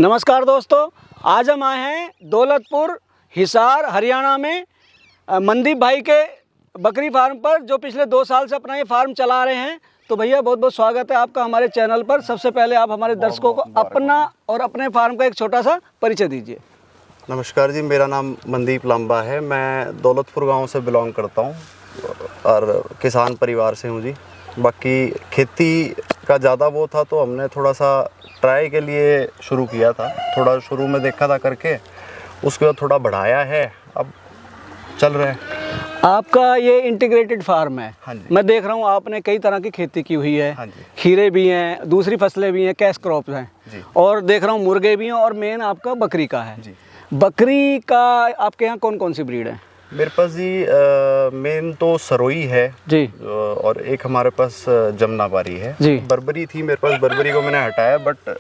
नमस्कार दोस्तों, आज हम आए हैं दौलतपुर हिसार हरियाणा में मनदीप भाई के बकरी फार्म पर, जो पिछले 2 साल से अपना ये फार्म चला रहे हैं। तो भैया बहुत बहुत स्वागत है आपका हमारे चैनल पर। सबसे पहले आप हमारे दर्शकों को अपना और अपने फार्म का एक छोटा सा परिचय दीजिए। नमस्कार जी, मेरा नाम मनदीप लांबा है। मैं दौलतपुर गांव से बिलोंग करता हूं और किसान परिवार से हूं जी। बाकी खेती का ज़्यादा वो था तो हमने थोड़ा सा ट्राई के लिए शुरू किया था। थोड़ा शुरू में देखा था करके, उसके बाद थोड़ा बढ़ाया है, अब चल रहा है। आपका ये इंटीग्रेटेड फार्म है। हाँ जी। मैं देख रहा हूँ आपने कई तरह की खेती की हुई है। हाँ जी। खीरे भी हैं, दूसरी फसलें भी हैं, कैश क्रॉप्स हैं जी। और देख रहा हूँ मुर्गे भी हैं और मेन आपका बकरी का है जी। बकरी का आपके यहाँ कौन कौन सी ब्रीड है? मेरे पास जी मेन तो सरोई है जी। और एक हमारे पास जमनापारी है जी। बर्बरी थी मेरे पास, बर्बरी को मैंने हटाया। बट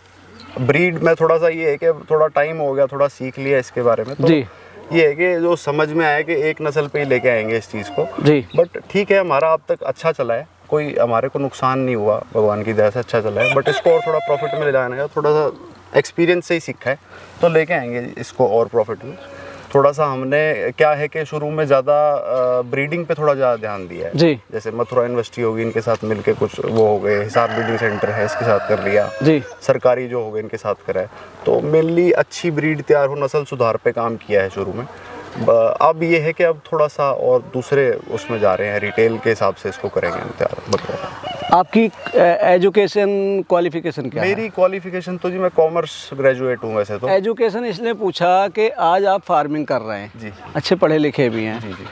ब्रीड में थोड़ा सा ये है कि थोड़ा टाइम हो गया, थोड़ा सीख लिया इसके बारे में, तो जी। ये है कि जो समझ में आया कि एक नस्ल पे ही लेके आएंगे इस चीज़ को। जी। बट ठीक है, हमारा अब तक अच्छा चला है, कोई हमारे को नुकसान नहीं हुआ, भगवान की दया से अच्छा चला है। बट इसको और थोड़ा प्रॉफिट में ले जाने का थोड़ा सा एक्सपीरियंस से ही सीखा है, तो लेके आएंगे इसको और प्रॉफिट में। थोड़ा सा हमने क्या है कि शुरू में ज़्यादा ब्रीडिंग पे थोड़ा ज़्यादा ध्यान दिया है। जी। जैसे मथुरा यूनिवर्सिटी होगी, इनके साथ मिलके कुछ वो हो गए, हिसार ब्रीडिंग सेंटर है इसके साथ कर लिया। जी। सरकारी जो हो गए इनके साथ करा है, तो मेनली अच्छी ब्रीड तैयार हो, नस्ल सुधार पे काम किया है शुरू में। अब ये है कि अब थोड़ा सा और दूसरे उसमें जा रहे हैं, रिटेल के हिसाब से इसको करेंगे हम तैयार। आपकी एजुकेशन क्वालिफिकेशन क्या है? मेरी क्वालिफिकेशन तो जी मैं कॉमर्स ग्रेजुएट हूँ वैसे तो। एजुकेशन इसलिए पूछा कि आज आप फार्मिंग कर रहे हैं जी। अच्छे पढ़े लिखे भी हैं। जी जी।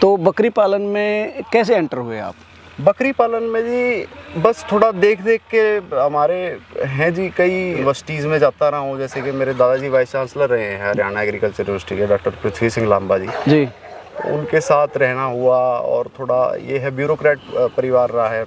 तो बकरी पालन में कैसे एंटर हुए आप? बकरी पालन में जी बस थोड़ा देख देख के, हमारे हैं जी कई यूनिवर्सिटीज़ में जाता रहा हूँ। जैसे कि मेरे दादाजी वाइस चांसलर रहे हैं हरियाणा एग्रीकल्चर यूनिवर्सिटी के, डॉक्टर पृथ्वी सिंह लांबा जी। जी। तो उनके साथ रहना हुआ और थोड़ा ये है ब्यूरोक्रेट परिवार रहा है,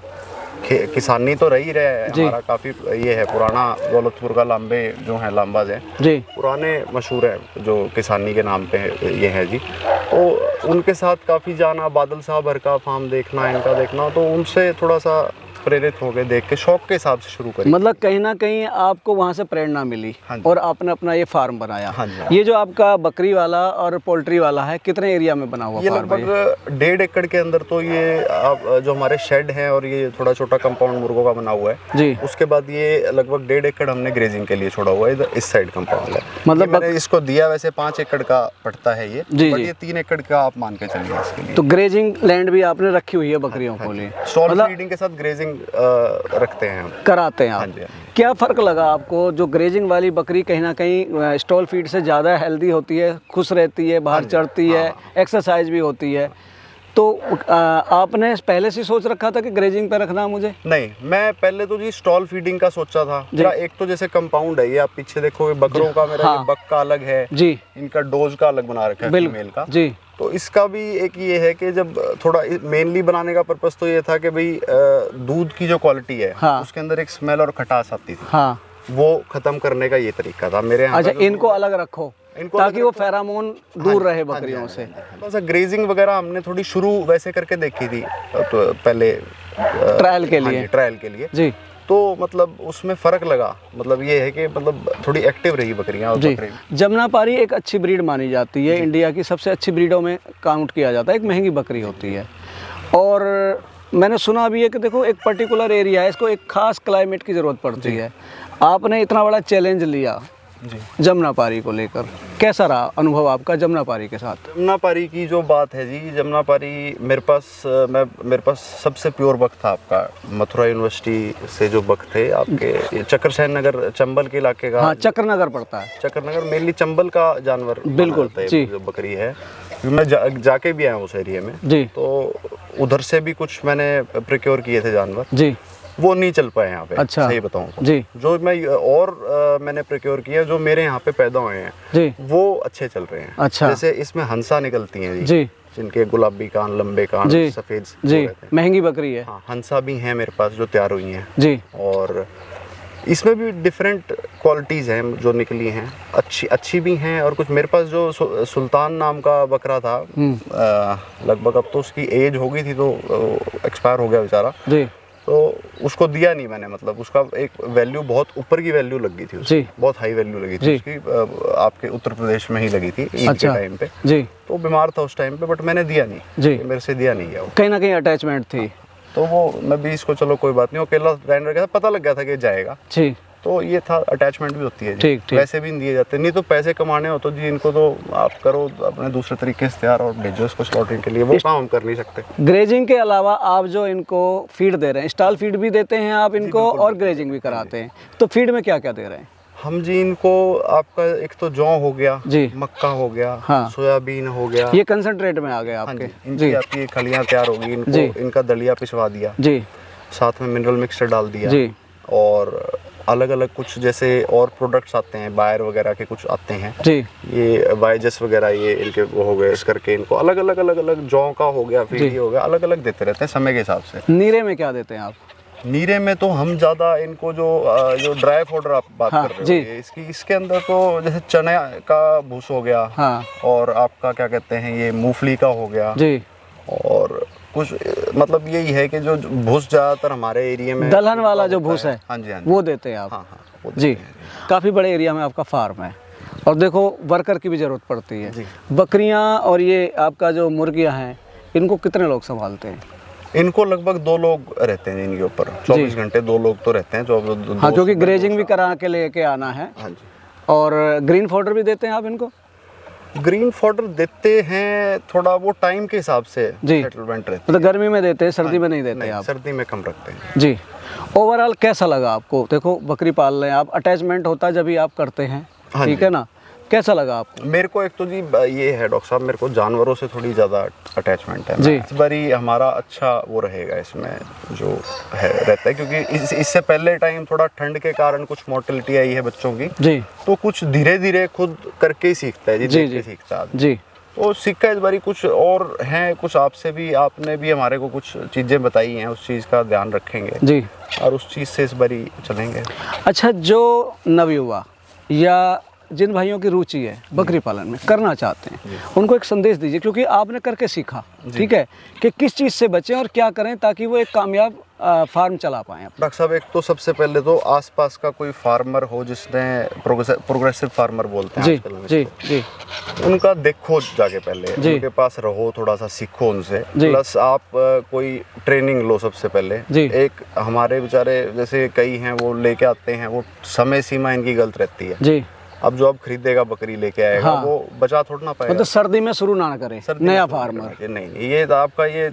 किसानी तो रही रहा है हमारा। काफ़ी ये है पुराना दौलतपुर का लांबे जो है लांबाज है जी, पुराने मशहूर है जो किसानी के नाम पे ये है जी। तो उनके साथ काफ़ी जाना, बादल साहब हर का फार्म देखना, इनका देखना, तो उनसे थोड़ा सा प्रेरित हो गए, देख के शौक के हिसाब से शुरू करी। मतलब कहीं ना कहीं आपको वहाँ से प्रेरणा मिली। हाँ जी। और आपने अपना ये फार्म बनाया। हाँ जी। ये जो आपका बकरी वाला और पोल्ट्री वाला है, कितने एरिया में बना हुआ ये फार्म है? लगभग 1.5 एकड़ के अंदर तो ये आप जो हमारे शेड हैं और ये थोड़ा छोटा कंपाउंड मुर्गों का बना हुआ है जी। उसके बाद ये लगभग 1.5 एकड़ हमने ग्रेजिंग के लिए छोड़ा हुआ है। इधर इस साइड कंपाउंड है, मतलब मैंने इसको दिया। वैसे 5 एकड़ का पड़ता है ये, जी, बट जी। ये 3 एकड़ का आप मान के चलिए इसके लिए। तो ग्रेजिंग लैंड भी आपने रखी हुई है बकरियों को लिए? स्टॉल फीडिंग के साथ ग्रेजिंग रखते हैं हम, कराते हैं हाँ आप? जी। क्या फ़र्क लगा आपको? जो ग्रेजिंग वाली बकरी कहीं ना कहीं स्टॉल फीड से ज़्यादा हेल्दी होती है, खुश रहती है, बाहर चढ़ती है, एक्सरसाइज भी होती है। तो आपने पहले से सोच रखा था कि ग्रेजिंग पे रखना मुझे? नहीं, मैं पहले तो जी स्टॉल फीडिंग का सोचा था। मेरा एक तो जैसे कंपाउंड है, ये आप पीछे देखोगे बकरों का, मेरा हाँ। ये बक का अलग है जी, इनका डोज का अलग बना रखा है फीमेल का। जी। तो इसका भी एक ये है कि जब थोड़ा मेनली बनाने का पर्पस तो ये था कि भाई दूध की जो क्वालिटी है, हाँ। उसके अंदर एक स्मेल और खटास आती थी, हाँ। वो खत्म करने का ये तरीका था मेरे यहाँ। अच्छा, इनको अलग रखो ताकि वो फेरामोन दूर रहे बकरियों से। बस ग्रेजिंग वगैरह हमने थोड़ी शुरू वैसे करके देखी थी तो पहले ट्रायल के लिए। ट्रायल के लिए जी। तो मतलब उसमें फ़र्क लगा। मतलब ये है कि मतलब थोड़ी एक्टिव रही बकरियां और जी। बकरी। जमनापारी एक अच्छी ब्रीड मानी जाती है, इंडिया की सबसे अच्छी ब्रीडों में काउंट किया जाता है। एक महंगी बकरी होती है और मैंने सुना भी है कि देखो एक पर्टिकुलर एरिया है, इसको एक खास क्लाइमेट की ज़रूरत पड़ती है। आपने इतना बड़ा चैलेंज लिया जी जमनापारी को लेकर, कैसा रहा अनुभव आपका जमनापारी के साथ? जमनापारी की जो बात है जी, जमनापारी मेरे पास सबसे प्योर बक था आपका मथुरा यूनिवर्सिटी से जो बक थे आपके, ये चक्रसैन नगर चंबल के इलाके का। हाँ, चक्रनगर पड़ता है। चक्रनगर मेनली चंबल का जानवर बिल्कुल जी। जो बकरी है, मैं जाके भी आया हूँ उस एरिया में जी। तो उधर से भी कुछ मैंने प्रिक्योर किए थे जानवर जी। वो नहीं चल पाए यहाँ पे। अच्छा। सही बताऊँ तो जी। जो मैं मैंने प्रिक्योर किया, जो मेरे यहाँ पे पैदा हुए हैं जी, वो अच्छे चल रहे हैं। अच्छा। जैसे इसमें हंसा निकलती हैं जी, जिनके गुलाबी कान, लंबे कान, जी, सफेद जी, महंगी बकरी है। हाँ, हंसा भी हैं मेरे पास जो तैयार हुई हैं जी। और इसमें भी डिफरेंट क्वालिटीज़ हैं जो निकली हैं, अच्छी भी हैं। और कुछ मेरे पास जो सुल्तान नाम का बकरा था, लगभग अब तो उसकी एज हो गई थी तो एक्सपायर हो गया बेचारा। जी। तो उसको दिया नहीं मैंने, मतलब उसका एक वैल्यू बहुत ऊपर की वैल्यू लगी थी उसकी, बहुत हाई वैल्यू लगी थी उसकी, आपके उत्तर प्रदेश में ही लगी थी ईद के टाइम पे जी। तो बीमार था उस टाइम पे, बट मैंने दिया नहीं जी, मेरे से दिया नहीं गया, कहीं ना कहीं अटैचमेंट थी। तो वो मैं भी इसको चलो कोई बात नहीं, अकेला रहने का पता लग गया था कि जाएगा जी, तो ये था अटैचमेंट भी होती है जी। ठीक। वैसे भी दिए जाते हैं, नहीं तो पैसे कमाने हो तो जी इनको तो आप करो अपने दूसरे तरीके से तैयार और भेजो इसको स्लॉटिंग के लिए, वो काम हम कर नहीं सकते। ग्रेजिंग के अलावा आप जो इनको फीड दे रहे हैं, स्टॉल फीड भी देते हैं आप इनको और ग्रेजिंग भी कराते हैं, तो फीड में क्या क्या दे रहे हैं? हम जी इनको आपका एक तो जौ हो गया जी, मक्का हो गया, हाँ, सोयाबीन हो गया, ये कंसंट्रेट में आ गया आपके जी। आपकी खलियां तैयार होगी, इनको इनका दलिया पिसवा दिया जी, साथ में मिनरल मिक्सचर डाल दिया जी, और अलग अलग कुछ जैसे और प्रोडक्ट्स आते हैं, बायर वगैरह के कुछ आते हैं जी, ये बायजस वगैरह ये इनके वो हो गए, इस करके इनको अलग अलग जौ का हो गया, फीड हो गया, अलग अलग देते रहते हैं समय के हिसाब से। नीरे में क्या देते हैं आप? नीरे में तो हम ज़्यादा इनको जो ड्राई फॉडर आप बात कर रहे हो, इसके अंदर तो जैसे चने का भूस हो गया, हाँ, और आपका क्या कहते हैं ये मूंगफली का हो गया जी, और कुछ मतलब यही है कि जो भूस ज़्यादातर हमारे एरिया में दलहन वाला जो भूस है, हाँ जी, हाँ जी, वो देते हैं आप? हाँ हाँ जी। काफ़ी बड़े एरिया में आपका फार्म है, और देखो वर्कर की भी ज़रूरत पड़ती है। बकरियां और ये आपका जो मुर्गियां हैं, इनको कितने लोग संभालते हैं? इनको लगभग 2 लोग रहते हैं इनके ऊपर, 24 घंटे 2 लोग तो रहते हैं, जो हाँ, क्योंकि ग्रेजिंग भी करा के लेके आना है। हाँ जी। और ग्रीन फॉडर भी देते हैं आप इनको? ग्रीन फॉडर देते हैं, थोड़ा वो टाइम के हिसाब से सेटलमेंट रहती है, मतलब गर्मी में देते हैं, सर्दी में नहीं देते आप? सर्दी में कम रखते हैं जी। ओवरऑल कैसा लगा आपको? देखो बकरी पाल रहे हैं आप, अटैचमेंट होता है जब भी आप करते हैं, ठीक है ना, कैसा लगा आपको? मेरे को एक तो जी ये है डॉक्टर साहब, मेरे को जानवरों से थोड़ी ज़्यादा अटैचमेंट है जी। इस बारी हमारा अच्छा वो रहेगा इसमें जो है रहता है, क्योंकि इससे पहले टाइम थोड़ा ठंड के कारण कुछ मोर्टेलिटी आई है बच्चों की जी, तो कुछ धीरे धीरे खुद करके ही सीखता है जी, देख के सीखता है जी, तो सीखा इस बारी कुछ और हैं, कुछ आपसे भी आपने भी हमारे को कुछ चीज़ें बताई हैं, उस चीज़ का ध्यान रखेंगे जी, और उस चीज़ से इस बारी चलेंगे। अच्छा, जो नवयुवा या जिन भाइयों की रुचि है बकरी पालन में, करना चाहते हैं, उनको एक संदेश दीजिए, क्योंकि आपने करके सीखा, ठीक है, कि किस चीज़ से बचें और क्या करें ताकि वो एक कामयाब फार्म चला पाएं। डॉक्टर साहब, एक तो सबसे पहले तो आसपास का कोई फार्मर हो जिसने प्रोग्रेसिव फार्मर बोलते हैं आजकल में, जी जी, उनका देखो जाके पहले, उनके पास रहो, थोड़ा सा सीखो उनसे, प्लस आप कोई ट्रेनिंग लो सबसे पहले। एक हमारे बेचारे जैसे कई हैं वो लेके आते हैं, वो समय सीमा इनकी गलत रहती है जी। अब जो आप खरीदेगा बकरी लेके आएगा, हाँ, वो बचा थोड़ा ना पाएगा, मतलब सर्दी में शुरू ना करें नया फार्मर, नहीं, ये आपका ये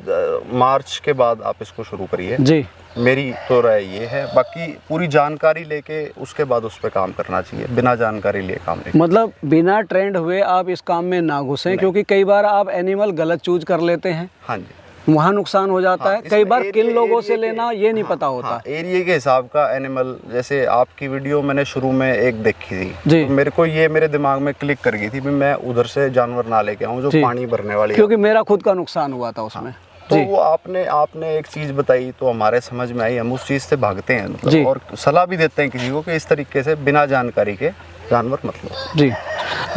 मार्च के बाद आप इसको शुरू करिए जी, मेरी तो राय ये है। बाकी पूरी जानकारी लेके उसके बाद उस पर काम करना चाहिए, बिना जानकारी लिए काम नहीं, मतलब बिना ट्रेंड हुए आप इस काम में ना घुसें, क्योंकि कई बार आप एनिमल गलत चूज कर लेते हैं, हाँ जी, वहाँ नुकसान हो जाता है। कई बार किन लोगों से लेना ये नहीं पता होता, एरिया के हिसाब का एनिमल। जैसे आपकी वीडियो मैंने शुरू में एक देखी थी, तो मेरे को ये मेरे दिमाग में क्लिक कर गई थी भी मैं उधर से जानवर ना लेके आऊँ जो पानी भरने वाली, क्योंकि मेरा खुद का नुकसान हुआ था उसमें। तो वो आपने एक चीज़ बताई तो हमारे समझ में आई, हम उस चीज़ से भागते हैं, मतलब, और सलाह भी देते हैं किसी को कि इस तरीके से बिना जानकारी के जानवर मत लो जी।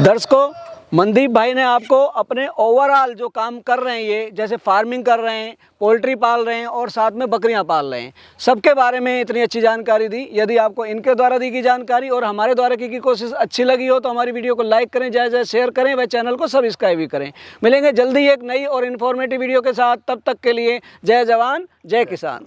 दर्शकों, मनदीप भाई ने आपको अपने ओवरऑल जो काम कर रहे हैं, ये जैसे फार्मिंग कर रहे हैं, पोल्ट्री पाल रहे हैं और साथ में बकरियां पाल रहे हैं, सबके बारे में इतनी अच्छी जानकारी दी। यदि आपको इनके द्वारा दी गई जानकारी और हमारे द्वारा की कोशिश अच्छी लगी हो तो हमारी वीडियो को लाइक करें, ज़्यादा शेयर करें, व चैनल को सब्सक्राइब भी करें। मिलेंगे जल्दी एक नई और इन्फॉर्मेटिव वीडियो के साथ, तब तक के लिए जय जवान जय किसान।